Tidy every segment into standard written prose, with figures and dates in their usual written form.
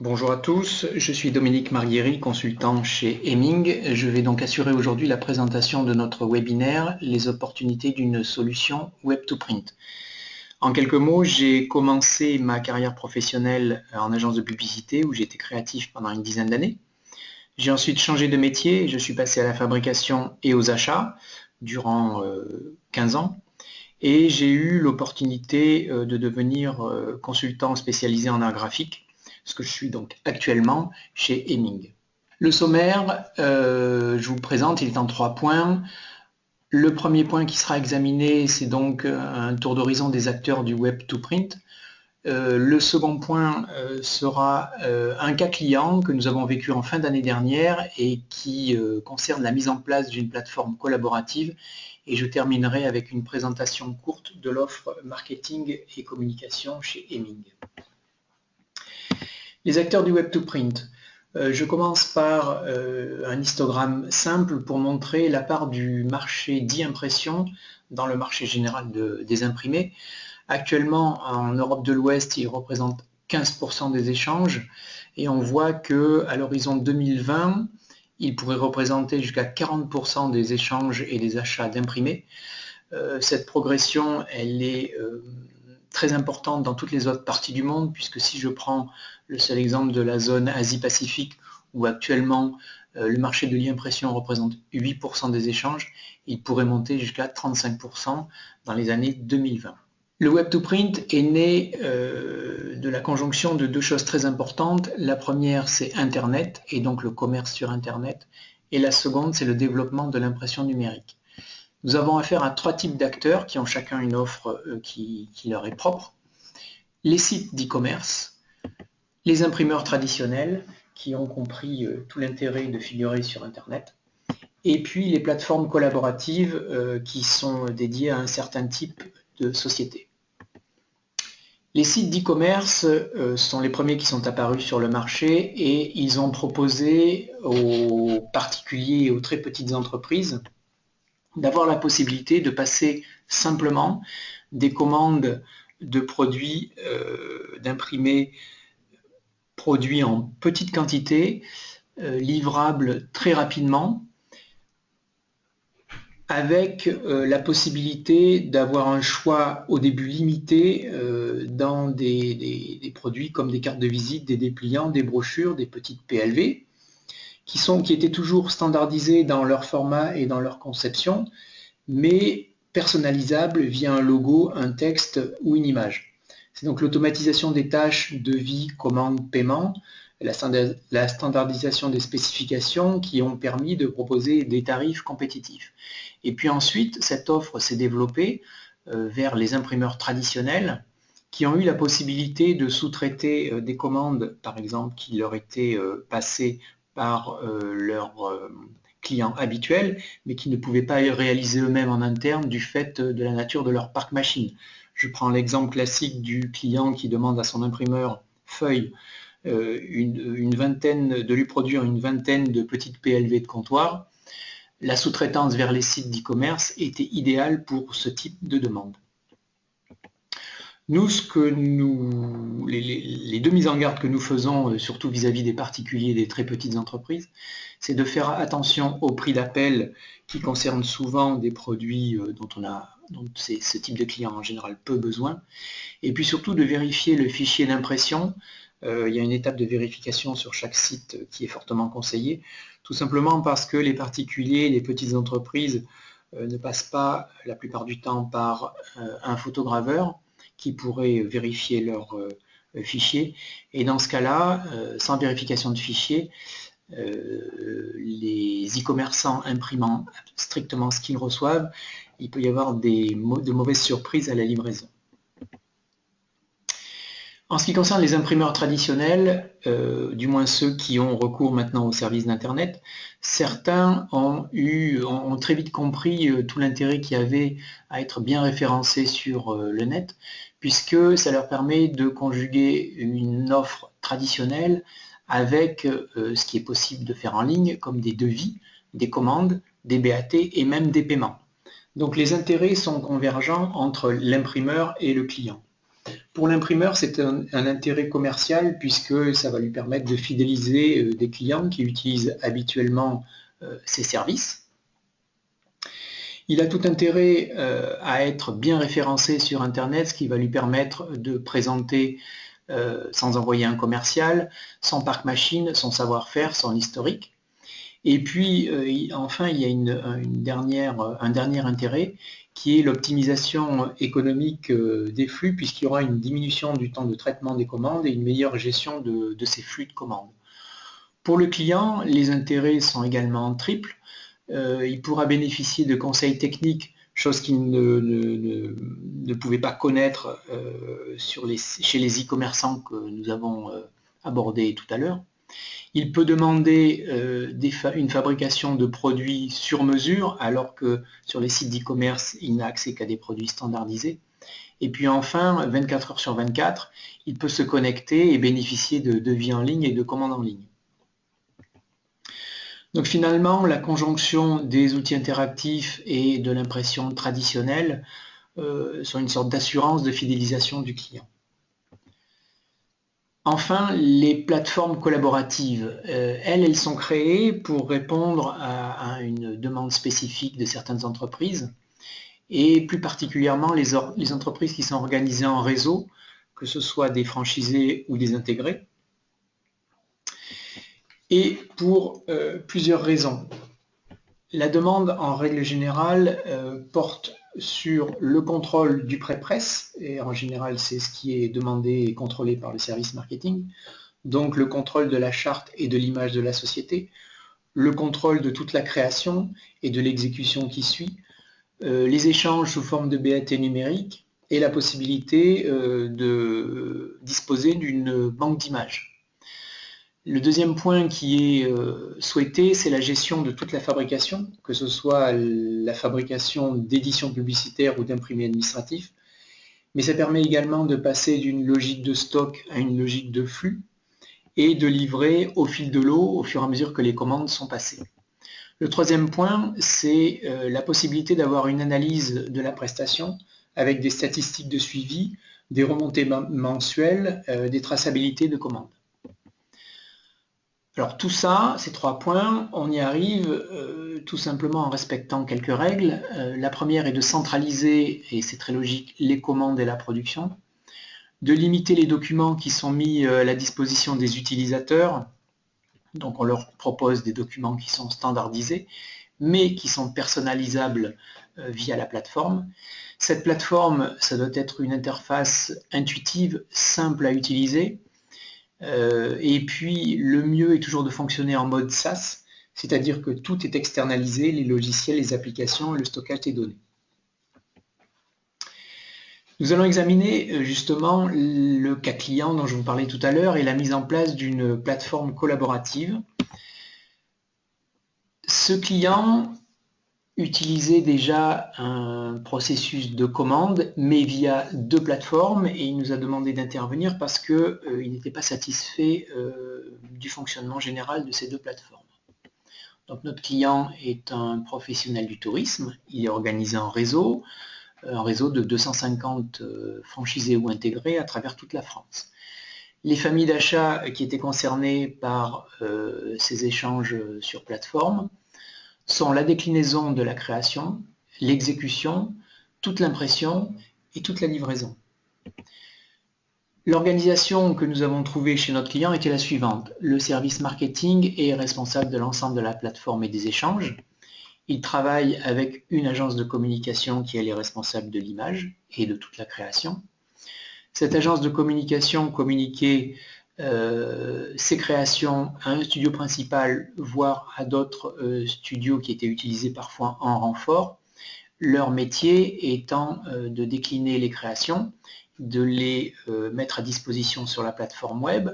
Bonjour à tous, je suis Dominique Marguéry, consultant chez Hemming. Je vais donc assurer aujourd'hui la présentation de notre webinaire « Les opportunités d'une solution Web2Print ». En quelques mots, j'ai commencé ma carrière professionnelle en agence de publicité où j'étais créatif pendant une dizaine d'années. J'ai ensuite changé de métier et je suis passé à la fabrication et aux achats durant 15 ans. Et j'ai eu l'opportunité de devenir consultant spécialisé en art graphique, ce que je suis donc actuellement chez Hemming. Le sommaire, je vous le présente, il est en 3 points. Le premier point qui sera examiné, c'est donc un tour d'horizon des acteurs du Web2Print. Le second point sera un cas client que nous avons vécu en fin d'année dernière et qui concerne la mise en place d'une plateforme collaborative. Et je terminerai avec une présentation courte de l'offre marketing et communication chez Hemming. Les acteurs du Web2Print. Je commence par un histogramme simple pour montrer la part du marché d'e-impression dans le marché général des imprimés. Actuellement, en Europe de l'Ouest, il représente 15% des échanges et on voit qu'à l'horizon 2020, il pourrait représenter jusqu'à 40% des échanges et des achats d'imprimés. Cette progression, elle est très importante dans toutes les autres parties du monde, puisque si je prends le seul exemple de la zone Asie-Pacifique, où actuellement le marché de l'e-impression représente 8% des échanges, il pourrait monter jusqu'à 35% dans les années 2020. Le Web2Print est né de la conjonction de deux choses très importantes. La première, c'est Internet, et donc le commerce sur Internet, et la seconde, c'est le développement de l'impression numérique. Nous avons affaire à 3 types d'acteurs qui ont chacun une offre qui leur est propre. Les sites d'e-commerce, les imprimeurs traditionnels qui ont compris tout l'intérêt de figurer sur Internet, et puis les plateformes collaboratives qui sont dédiées à un certain type de société. Les sites d'e-commerce sont les premiers qui sont apparus sur le marché et ils ont proposé aux particuliers et aux très petites entreprises d'avoir la possibilité de passer simplement des commandes de produits, d'imprimés produits en petite quantité, livrables très rapidement, avec la possibilité d'avoir un choix au début limité dans des produits comme des cartes de visite, des dépliants, des brochures, des petites PLV, qui étaient toujours standardisés dans leur format et dans leur conception, mais personnalisables via un logo, un texte ou une image. C'est donc l'automatisation des tâches devis, commande, paiement, la standardisation des spécifications qui ont permis de proposer des tarifs compétitifs. Et puis ensuite, cette offre s'est développée vers les imprimeurs traditionnels qui ont eu la possibilité de sous-traiter des commandes, par exemple, qui leur étaient passées par leurs clients habituels, mais qui ne pouvaient pas réaliser eux-mêmes en interne du fait de la nature de leur parc machine. Je prends l'exemple classique du client qui demande à son imprimeur feuille de lui produire une vingtaine de petites PLV de comptoir. La sous-traitance vers les sites d'e-commerce était idéale pour ce type de demande. Nous, les deux mises en garde que nous faisons, surtout vis-à-vis des particuliers et des très petites entreprises, c'est de faire attention au prix d'appel qui concerne souvent des produits dont ce type de client en général peu besoin, et puis surtout de vérifier le fichier d'impression. Il y a une étape de vérification sur chaque site qui est fortement conseillée, tout simplement parce que les particuliers, les petites entreprises ne passent pas la plupart du temps par un photograveur qui pourrait vérifier leur fichier. Et dans ce cas-là, sans vérification de fichier, les e-commerçants imprimant strictement ce qu'ils reçoivent, il peut y avoir de mauvaises surprises à la livraison. En ce qui concerne les imprimeurs traditionnels, du moins ceux qui ont recours maintenant aux services d'Internet, certains ont très vite compris tout l'intérêt qu'il y avait à être bien référencé sur le net, puisque ça leur permet de conjuguer une offre traditionnelle avec ce qui est possible de faire en ligne, comme des devis, des commandes, des BAT et même des paiements. Donc les intérêts sont convergents entre l'imprimeur et le client. Pour l'imprimeur, c'est un intérêt commercial puisque ça va lui permettre de fidéliser des clients qui utilisent habituellement ses services. Il a tout intérêt à être bien référencé sur Internet, ce qui va lui permettre de présenter, sans envoyer un commercial, son parc machine, son savoir-faire, son historique. Et puis, enfin, il y a un dernier intérêt qui est l'optimisation économique des flux, puisqu'il y aura une diminution du temps de traitement des commandes et une meilleure gestion de ces flux de commandes. Pour le client, les intérêts sont également triples. Il pourra bénéficier de conseils techniques, chose qu'il ne pouvait pas connaître chez les e-commerçants que nous avons abordés tout à l'heure. Il peut demander une fabrication de produits sur mesure, alors que sur les sites d'e-commerce, il n'a accès qu'à des produits standardisés. Et puis enfin, 24 heures sur 24, il peut se connecter et bénéficier de devis en ligne et de commandes en ligne. Donc finalement, la conjonction des outils interactifs et de l'impression traditionnelle sont une sorte d'assurance de fidélisation du client. Enfin, les plateformes collaboratives, elles sont créées pour répondre à une demande spécifique de certaines entreprises, et plus particulièrement les entreprises qui sont organisées en réseau, que ce soit des franchisés ou des intégrés, et pour plusieurs raisons. La demande, en règle générale, porte sur le contrôle du prêt-presse, et en général c'est ce qui est demandé et contrôlé par le service marketing, donc le contrôle de la charte et de l'image de la société, le contrôle de toute la création et de l'exécution qui suit, les échanges sous forme de BAT numérique et la possibilité de disposer d'une banque d'images. Le deuxième point qui est souhaité, c'est la gestion de toute la fabrication, que ce soit la fabrication d'éditions publicitaires ou d'imprimés administratifs, mais ça permet également de passer d'une logique de stock à une logique de flux et de livrer au fil de l'eau au fur et à mesure que les commandes sont passées. Le troisième point, c'est la possibilité d'avoir une analyse de la prestation avec des statistiques de suivi, des remontées mensuelles, des traçabilités de commandes. Alors tout ça, ces 3 points, on y arrive tout simplement en respectant quelques règles. La première est de centraliser, et c'est très logique, les commandes et la production, de limiter les documents qui sont mis à la disposition des utilisateurs. Donc on leur propose des documents qui sont standardisés, mais qui sont personnalisables via la plateforme. Cette plateforme, ça doit être une interface intuitive, simple à utiliser. Et puis le mieux est toujours de fonctionner en mode SaaS, c'est-à-dire que tout est externalisé, les logiciels, les applications et le stockage des données. Nous allons examiner justement le cas client dont je vous parlais tout à l'heure et la mise en place d'une plateforme collaborative. Ce client utilisait déjà un processus de commande, mais via 2 plateformes, et il nous a demandé d'intervenir parce qu'il n'était pas satisfait du fonctionnement général de ces 2 plateformes. Donc notre client est un professionnel du tourisme, il est organisé en réseau, un réseau de 250 franchisés ou intégrés à travers toute la France. Les familles d'achat qui étaient concernées par ces échanges sur plateforme sont la déclinaison de la création, l'exécution, toute l'impression et toute la livraison. L'organisation que nous avons trouvée chez notre client était la suivante. Le service marketing est responsable de l'ensemble de la plateforme et des échanges. Il travaille avec une agence de communication qui elle est responsable de l'image et de toute la création. Cette agence de communication communiquait ses créations à un studio principal, voire à d'autres studios qui étaient utilisés parfois en renfort, leur métier étant de décliner les créations, de les mettre à disposition sur la plateforme web.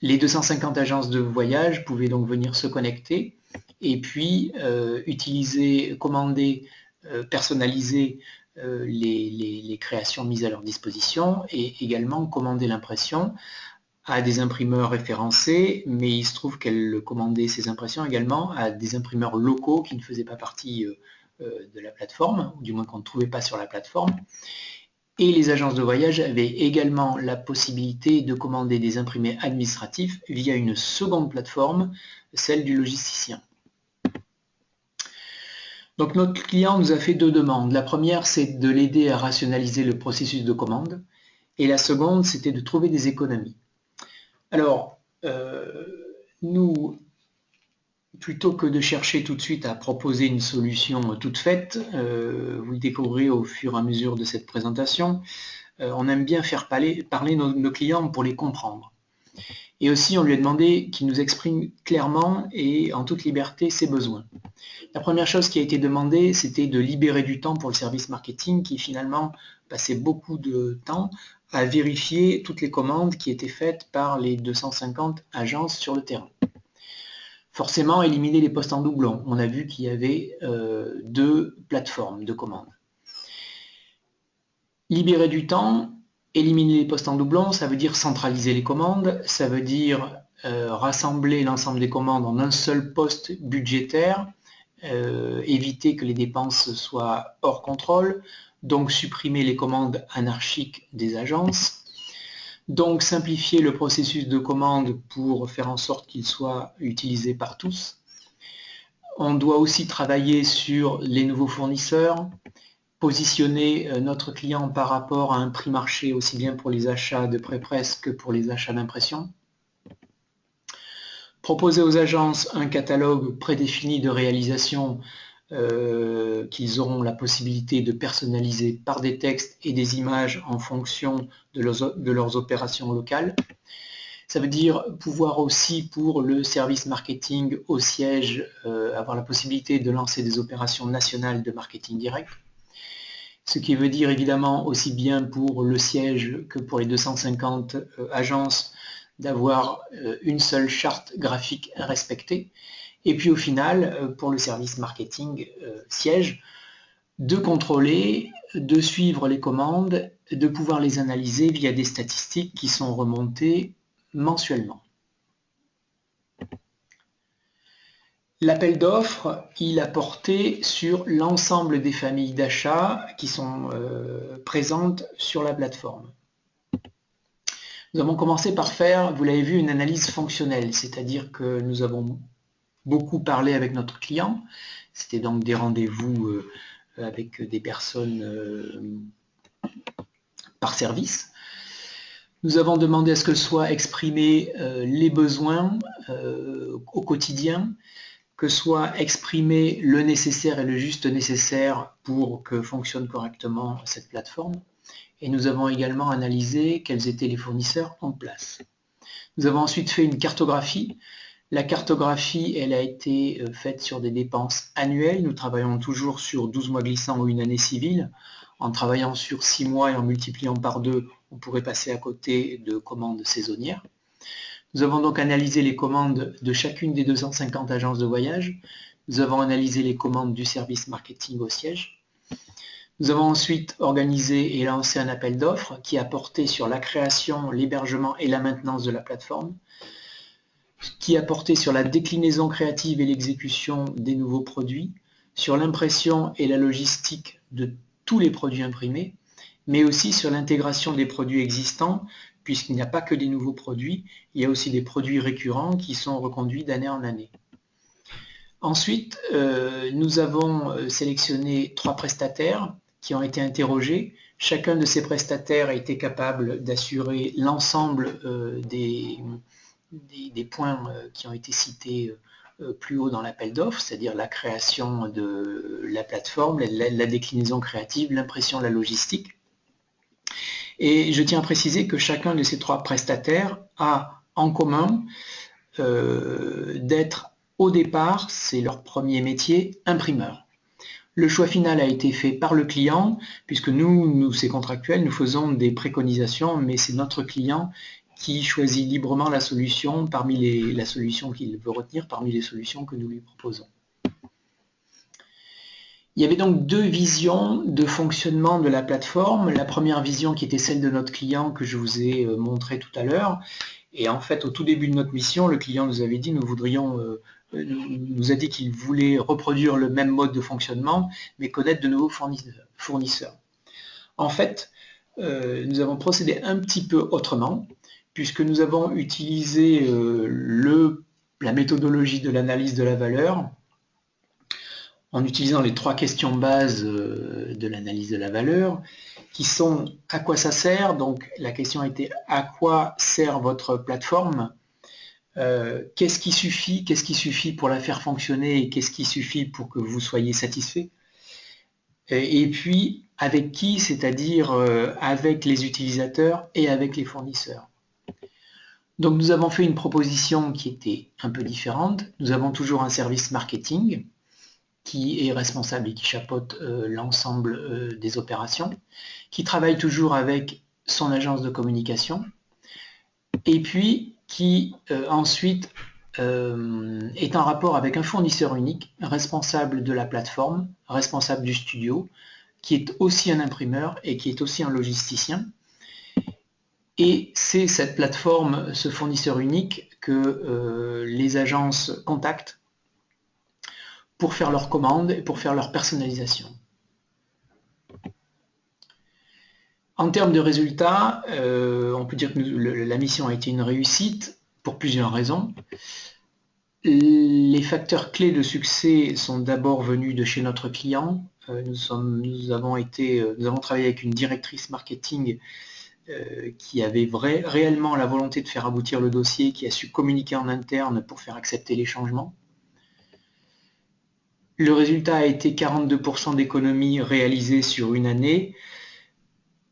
Les 250 agences de voyage pouvaient donc venir se connecter et puis utiliser, commander, personnaliser les créations mises à leur disposition et également commander l'impression à des imprimeurs référencés, mais il se trouve qu'elle commandait ces impressions également à des imprimeurs locaux qui ne faisaient pas partie de la plateforme, ou du moins qu'on ne trouvait pas sur la plateforme. Et les agences de voyage avaient également la possibilité de commander des imprimés administratifs via une seconde plateforme, celle du logisticien. Donc notre client nous a fait deux demandes. La première, c'est de l'aider à rationaliser le processus de commande. Et la seconde, c'était de trouver des économies. Alors, nous, plutôt que de chercher tout de suite à proposer une solution toute faite, vous le découvrez au fur et à mesure de cette présentation, on aime bien faire parler nos clients pour les comprendre. Et aussi, on lui a demandé qu'il nous exprime clairement et en toute liberté ses besoins. La première chose qui a été demandée, c'était de libérer du temps pour le service marketing qui finalement passait beaucoup de temps à vérifier toutes les commandes qui étaient faites par les 250 agences sur le terrain. Forcément, éliminer les postes en doublon. On a vu qu'il y avait deux plateformes de commandes. Libérer du temps, éliminer les postes en doublon, ça veut dire centraliser les commandes, ça veut dire rassembler l'ensemble des commandes en un seul poste budgétaire, éviter que les dépenses soient hors contrôle, donc supprimer les commandes anarchiques des agences, donc simplifier le processus de commande pour faire en sorte qu'il soit utilisé par tous. On doit aussi travailler sur les nouveaux fournisseurs, positionner notre client par rapport à un prix marché aussi bien pour les achats de pré-presse que pour les achats d'impression. Proposer aux agences un catalogue prédéfini de réalisation qu'ils auront la possibilité de personnaliser par des textes et des images en fonction de leurs opérations locales. Ça veut dire pouvoir aussi pour le service marketing au siège avoir la possibilité de lancer des opérations nationales de marketing direct. Ce qui veut dire évidemment aussi bien pour le siège que pour les 250 agences d'avoir une seule charte graphique respectée. Et puis au final, pour le service marketing siège, de contrôler, de suivre les commandes, de pouvoir les analyser via des statistiques qui sont remontées mensuellement. L'appel d'offres, il a porté sur l'ensemble des familles d'achat qui sont présentes sur la plateforme. Nous avons commencé par faire, vous l'avez vu, une analyse fonctionnelle, c'est-à-dire que nous avons beaucoup parlé avec notre client. C'était donc des rendez-vous avec des personnes par service. Nous avons demandé à ce que soient exprimés les besoins au quotidien, que soit exprimé le nécessaire et le juste nécessaire pour que fonctionne correctement cette plateforme. Et nous avons également analysé quels étaient les fournisseurs en place. Nous avons ensuite fait une cartographie. La cartographie, elle a été faite sur des dépenses annuelles. Nous travaillons toujours sur 12 mois glissants ou une année civile. En travaillant sur 6 mois et en multipliant par 2, on pourrait passer à côté de commandes saisonnières. Nous avons donc analysé les commandes de chacune des 250 agences de voyage. Nous avons analysé les commandes du service marketing au siège. Nous avons ensuite organisé et lancé un appel d'offres qui a porté sur la création, l'hébergement et la maintenance de la plateforme, qui a porté sur la déclinaison créative et l'exécution des nouveaux produits, sur l'impression et la logistique de tous les produits imprimés, mais aussi sur l'intégration des produits existants, puisqu'il n'y a pas que des nouveaux produits, il y a aussi des produits récurrents qui sont reconduits d'année en année. Ensuite, nous avons sélectionné 3 prestataires qui ont été interrogés. Chacun de ces prestataires a été capable d'assurer l'ensemble des points qui ont été cités plus haut dans l'appel d'offres, c'est-à-dire la création de la plateforme, la déclinaison créative, l'impression, la logistique. Et je tiens à préciser que chacun de ces 3 prestataires a en commun d'être au départ, c'est leur premier métier, imprimeur. Le choix final a été fait par le client, puisque nous c'est contractuel, nous faisons des préconisations, mais c'est notre client qui choisit librement la solution parmi la solution qu'il veut retenir, parmi les solutions que nous lui proposons. Il y avait donc 2 visions de fonctionnement de la plateforme. La première vision qui était celle de notre client que je vous ai montré tout à l'heure. Et en fait, au tout début de notre mission, le client nous avait dit, nous a dit qu'il voulait reproduire le même mode de fonctionnement, mais connaître de nouveaux fournisseurs. En fait, nous avons procédé un petit peu autrement, puisque nous avons utilisé la méthodologie de l'analyse de la valeur en utilisant les 3 questions bases de l'analyse de la valeur, qui sont à quoi ça sert. Donc la question a été à quoi sert votre plateforme, qu'est-ce qui suffit pour la faire fonctionner et qu'est-ce qui suffit pour que vous soyez satisfait, et puis avec qui, c'est-à-dire avec les utilisateurs et avec les fournisseurs. Donc nous avons fait une proposition qui était un peu différente. Nous avons toujours un service marketing qui est responsable et qui chapeaute l'ensemble des opérations, qui travaille toujours avec son agence de communication, et puis qui ensuite est en rapport avec un fournisseur unique, responsable de la plateforme, responsable du studio, qui est aussi un imprimeur et qui est aussi un logisticien. Et c'est cette plateforme, ce fournisseur unique, que les agences contactent pour faire leurs commandes et pour faire leur personnalisation. En termes de résultats, on peut dire que la mission a été une réussite pour plusieurs raisons. Les facteurs clés de succès sont d'abord venus de chez notre client. Nous avons travaillé avec une directrice marketing qui avait réellement la volonté de faire aboutir le dossier, qui a su communiquer en interne pour faire accepter les changements. Le résultat a été 42% d'économies réalisées sur une année.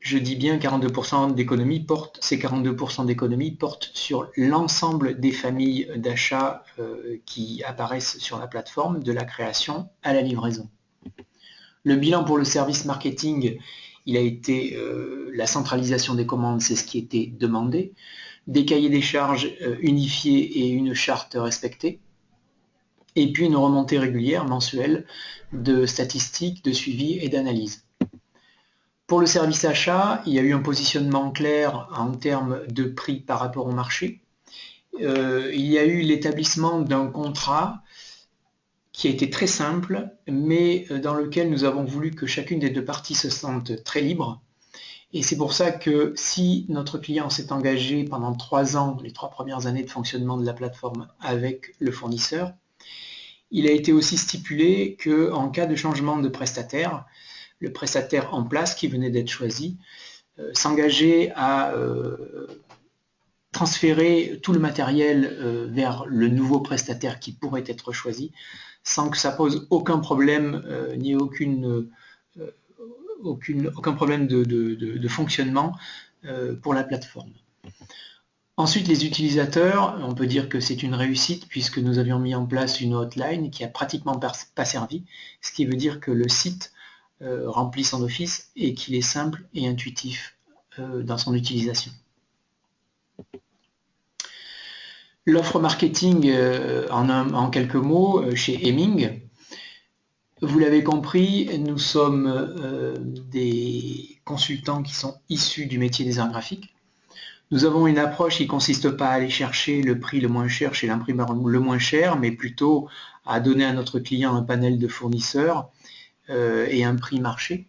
Je dis bien 42% d'économies ces 42% d'économies portent sur l'ensemble des familles d'achats qui apparaissent sur la plateforme, de la création à la livraison. Le bilan pour le service marketing, il a été la centralisation des commandes, c'est ce qui était demandé, des cahiers des charges unifiés et une charte respectée, et puis une remontée régulière, mensuelle, de statistiques, de suivi et d'analyse. Pour le service achat, il y a eu un positionnement clair en termes de prix par rapport au marché. Il y a eu l'établissement d'un contrat qui a été très simple, mais dans lequel nous avons voulu que chacune des 2 parties se sente très libre. Et c'est pour ça que si notre client s'est engagé pendant 3 ans, les 3 premières années de fonctionnement de la plateforme avec le fournisseur, il a été aussi stipulé qu'en cas de changement de prestataire, le prestataire en place qui venait d'être choisi s'engageait à transférer tout le matériel vers le nouveau prestataire qui pourrait être choisi, sans que ça pose aucun problème ni aucun problème de fonctionnement pour la plateforme. Ensuite, les utilisateurs, on peut dire que c'est une réussite puisque nous avions mis en place une hotline qui a pratiquement pas servi, ce qui veut dire que le site remplit son office et qu'il est simple et intuitif dans son utilisation. L'offre marketing, en quelques mots, chez Hemming. Vous l'avez compris, nous sommes des consultants qui sont issus du métier des arts graphiques. Nous avons une approche qui ne consiste pas à aller chercher le prix le moins cher chez l'imprimeur le moins cher, mais plutôt à donner à notre client un panel de fournisseurs et un prix marché.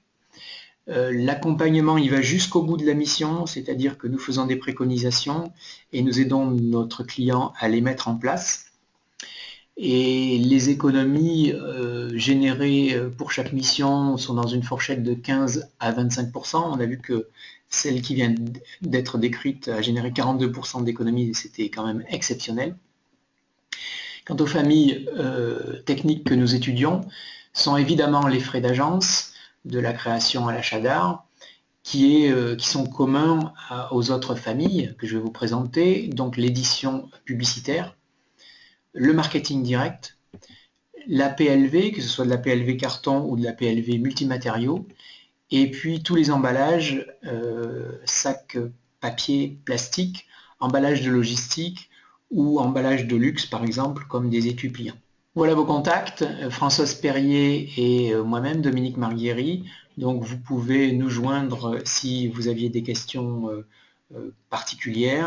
L'accompagnement, il va jusqu'au bout de la mission, c'est-à-dire que nous faisons des préconisations et nous aidons notre client à les mettre en place. Et les économies générées pour chaque mission sont dans une fourchette de 15 à 25%. On a vu que celle qui vient d'être décrite a généré 42% d'économies et c'était quand même exceptionnel. Quant aux familles techniques que nous étudions, sont évidemment les frais d'agence, de la création à l'achat d'art, qui sont communs aux autres familles que je vais vous présenter, donc l'édition publicitaire, le marketing direct, la PLV, que ce soit de la PLV carton ou de la PLV multimatériaux, et puis tous les emballages, sacs, papier, plastique, emballage de logistique ou emballage de luxe par exemple, comme des étuis pliants. Voilà vos contacts, Françoise Perrier et moi-même, Dominique Marguieri. Donc vous pouvez nous joindre si vous aviez des questions particulières.